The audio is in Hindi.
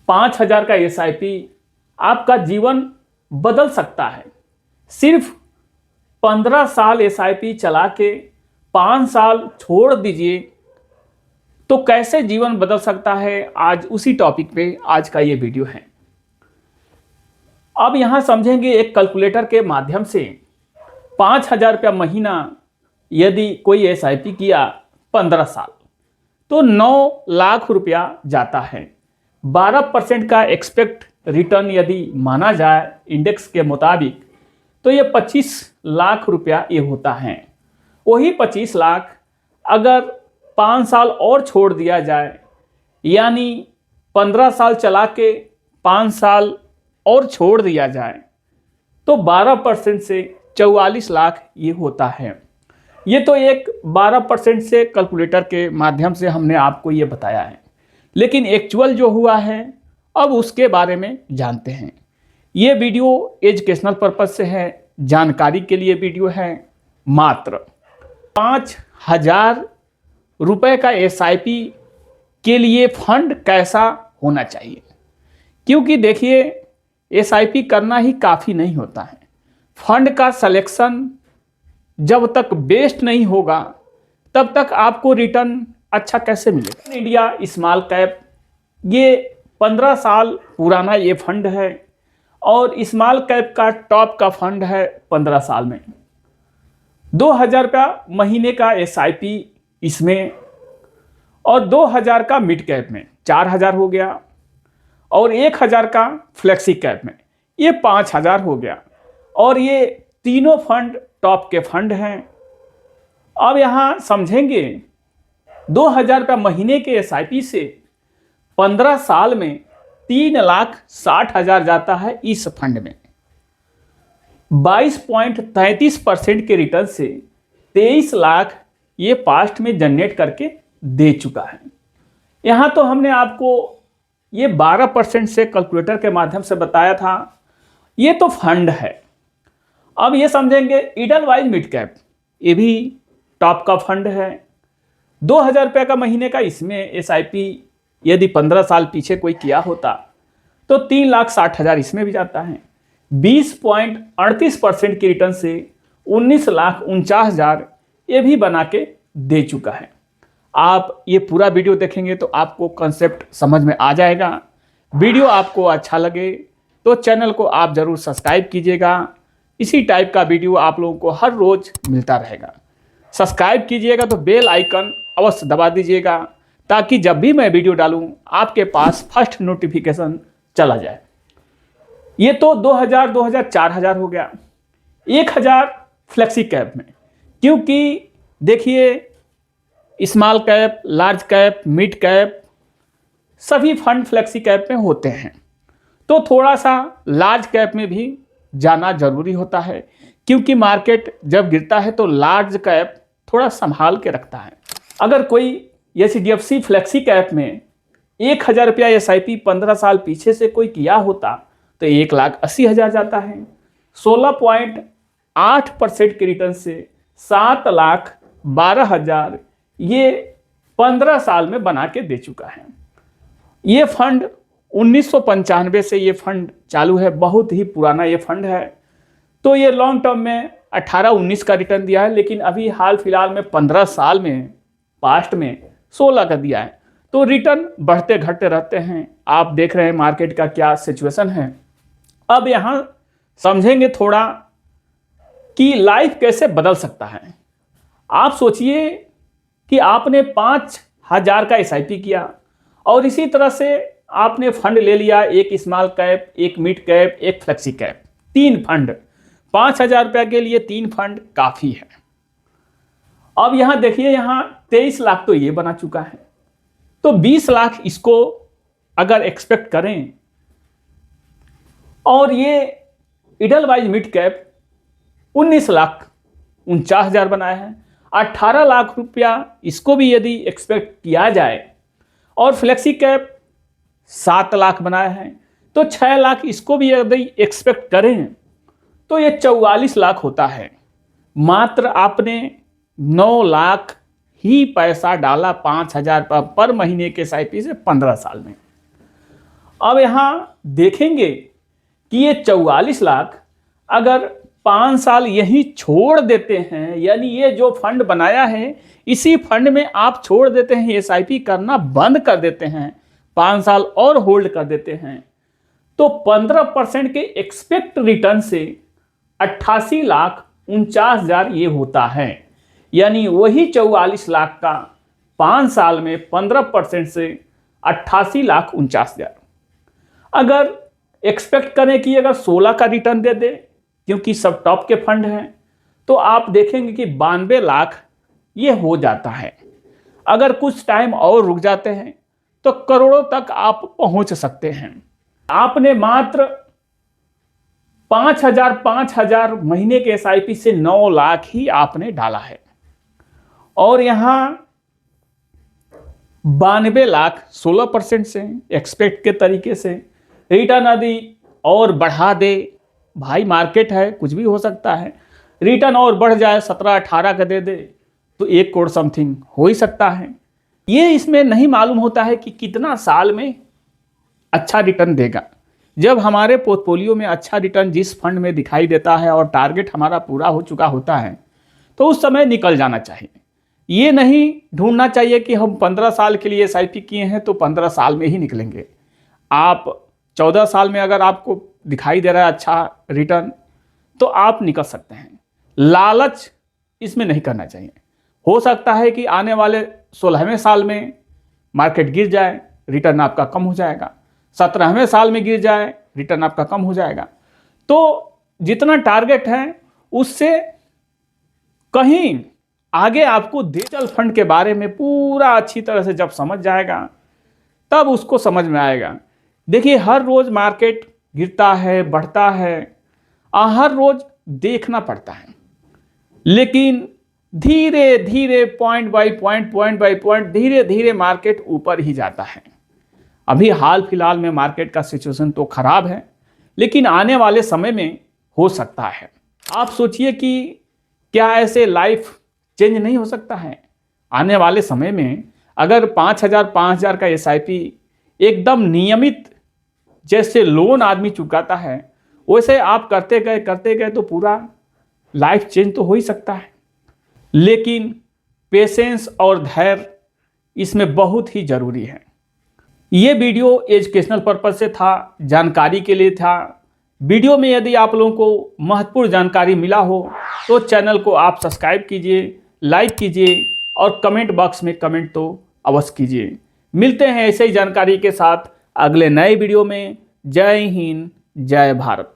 5,000 का SIP आपका जीवन बदल सकता है। सिर्फ 15 साल SIP चला के 5 साल छोड़ दीजिए तो कैसे जीवन बदल सकता है, आज उसी टॉपिक पे आज का ये वीडियो है। अब यहां समझेंगे एक कैलकुलेटर के माध्यम से 5,000 रुपया महीना यदि कोई SIP किया 15 साल तो 9 लाख रुपया जाता है। 12% का एक्सपेक्ट रिटर्न यदि माना जाए इंडेक्स के मुताबिक तो ये 25 लाख रुपया ये होता है। वही 25 लाख अगर 5 साल और छोड़ दिया जाए यानी 15 साल चला के 5 साल और छोड़ दिया जाए तो 12% से 44 लाख ये होता है। ये तो एक 12% से कैलकुलेटर के माध्यम से हमने आपको ये बताया है, लेकिन एक्चुअल जो हुआ है अब उसके बारे में जानते हैं। ये वीडियो एजुकेशनल पर्पज से है, जानकारी के लिए वीडियो है। मात्र 5,000 रुपये का SIP के लिए फंड कैसा होना चाहिए, क्योंकि देखिए SIP करना ही काफ़ी नहीं होता है। फंड का सिलेक्शन जब तक बेस्ट नहीं होगा तब तक आपको रिटर्न अच्छा कैसे मिलेगा। इंडिया स्मॉल कैप ये 15 साल पुराना ये फंड है और स्मॉल कैप का टॉप का फंड है 15 साल में। 2,000 रुपया महीने का SIP इसमें और 2,000 का मिड कैप में 4,000 हो गया और 1,000 का फ्लेक्सी कैप में ये 5,000 हो गया। और ये तीनों फंड टॉप के फंड हैं। अब यहाँ समझेंगे 2,000 रुपया महीने के SIP से 15 साल में 3,60,000 जाता है इस फंड में। 22.33% के रिटर्न से 23 लाख ये पास्ट में जनरेट करके दे चुका है। यहाँ तो हमने आपको ये 12% से कैलकुलेटर के माध्यम से बताया था, ये तो फंड है। अब ये समझेंगे इडलवाइज मिड कैप, ये भी टॉप का फंड है। 2,000 रुपये का महीने का इसमें SIP यदि 15 साल पीछे कोई किया होता तो 3,60,000 इसमें भी जाता है। 20.38% की रिटर्न से 19,49,000 ये भी बना के दे चुका है। आप ये पूरा वीडियो देखेंगे तो आपको कंसेप्ट समझ में आ जाएगा। वीडियो आपको अच्छा लगे तो चैनल को आप ज़रूर सब्सक्राइब कीजिएगा। इसी टाइप का वीडियो आप लोगों को हर रोज़ मिलता रहेगा। सब्सक्राइब कीजिएगा तो बेल आइकन अवश्य दबा दीजिएगा ताकि जब भी मैं वीडियो डालूं आपके पास फर्स्ट नोटिफिकेशन चला जाए। ये तो 2,000, 2,000, 4,000 हो गया। 1,000 फ्लेक्सी कैप में, क्योंकि देखिए small cap, large cap, mid cap सभी फंड फ्लेक्सी कैप में होते हैं, तो थोड़ा सा लार्ज कैप में भी जाना जरूरी होता है, क्योंकि मार्केट जब गिरता है तो लार्ज कैप थोड़ा संभाल के रखता है। अगर कोई HDFC फ्लेक्सी कैप में 1,000 रुपया SIP 15 साल पीछे से कोई किया होता तो 1,80,000 जाता है। 16.8% के रिटर्न से 7,12,000 ये 15 साल में बना के दे चुका है। ये फंड 1995 से ये फंड चालू है, बहुत ही पुराना ये फंड है। तो ये लॉन्ग टर्म में 18-19 का रिटर्न दिया है, लेकिन अभी हाल फिलहाल में 15 साल में पास्ट में 16 का दिया है। तो रिटर्न बढ़ते घटते रहते हैं। आप देख रहे हैं मार्केट का क्या सिचुएशन है। अब यहाँ समझेंगे थोड़ा कि लाइफ कैसे बदल सकता है। आप सोचिए कि आपने 5,000 का SIP किया और इसी तरह से आपने फंड ले लिया, एक स्मॉल कैप, एक मिड कैप, एक फ्लेक्सी कैप, 3 फंड। 5,000 रुपये के लिए 3 फंड काफ़ी है। अब यहाँ देखिए, यहाँ 23 लाख तो ये बना चुका है, तो 20 लाख इसको अगर एक्सपेक्ट करें और ये इडलवाइज मिड कैप 19,49,000 बनाया है। 18 लाख रुपया इसको भी यदि एक्सपेक्ट किया जाए और फ्लेक्सी कैप 7 लाख बनाया है तो 6 लाख इसको भी यदि एक्सपेक्ट करें तो ये 44 लाख होता है। मात्र आपने 9 लाख ही पैसा डाला 5,000 पर महीने के SIP से 15 साल में। अब यहाँ देखेंगे कि ये 44 लाख अगर 5 साल यहीं छोड़ देते हैं, यानी ये जो फंड बनाया है इसी फंड में आप छोड़ देते हैं, एसआईपी करना बंद कर देते हैं, 5 साल और होल्ड कर देते हैं, तो 15% के एक्सपेक्ट रिटर्न से 88,49,000 ये होता है। यानी वही 44 लाख का 5 साल में 15% से 88,49,000। अगर एक्सपेक्ट करें कि अगर 16 का रिटर्न दे दे, क्योंकि सब टॉप के फंड हैं, तो आप देखेंगे कि 92 लाख ये हो जाता है। अगर कुछ टाइम और रुक जाते हैं तो करोड़ों तक आप पहुंच सकते हैं। आपने मात्र 5,000 महीने के एसआईपी से 9 लाख ही आपने डाला है, और यहां 92 लाख 16% से एक्सपेक्ट के तरीके से रिटर्न यदि और बढ़ा दे, भाई मार्केट है, कुछ भी हो सकता है, रिटर्न और बढ़ जाए 17-18 का दे दे तो 1 करोड़ समथिंग हो ही सकता है। ये इसमें नहीं मालूम होता है कि कितना साल में अच्छा रिटर्न देगा। जब हमारे पोर्टफोलियो में अच्छा रिटर्न जिस फंड में दिखाई देता है और टारगेट हमारा पूरा हो चुका होता है तो उस समय निकल जाना चाहिए। ये नहीं ढूंढना चाहिए कि हम 15 साल के लिए एसआईपी किए हैं तो 15 साल में ही निकलेंगे। आप 14 साल में अगर आपको दिखाई दे रहा है अच्छा रिटर्न तो आप निकल सकते हैं। लालच इसमें नहीं करना चाहिए। हो सकता है कि आने वाले 16वें साल में मार्केट गिर जाए, रिटर्न आपका कम हो जाएगा, 17वें साल में गिर जाए, रिटर्न आपका कम हो जाएगा। तो जितना टारगेट है उससे कहीं आगे आपको डिजिटल फंड के बारे में पूरा अच्छी तरह से जब समझ जाएगा तब उसको समझ में आएगा। देखिए हर रोज मार्केट गिरता है, बढ़ता है, हर रोज देखना पड़ता है, लेकिन धीरे धीरे पॉइंट बाय पॉइंट धीरे धीरे मार्केट ऊपर ही जाता है। अभी हाल फिलहाल में मार्केट का सिचुएशन तो खराब है, लेकिन आने वाले समय में हो सकता है। आप सोचिए कि क्या ऐसे लाइफ चेंज नहीं हो सकता है? आने वाले समय में अगर 5,000 का एसआईपी एकदम नियमित जैसे लोन आदमी चुकाता है वैसे आप करते गए तो पूरा लाइफ चेंज तो हो ही सकता है। लेकिन पेशेंस और धैर्य इसमें बहुत ही जरूरी है। ये वीडियो एजुकेशनल पर्पज से था, जानकारी के लिए था। वीडियो में यदि आप लोगों को महत्वपूर्ण जानकारी मिला हो तो चैनल को आप सब्सक्राइब कीजिए, लाइक कीजिए और कमेंट बॉक्स में कमेंट तो अवश्य कीजिए। मिलते हैं ऐसे ही जानकारी के साथ अगले नए वीडियो में। जय हिंद, जय भारत।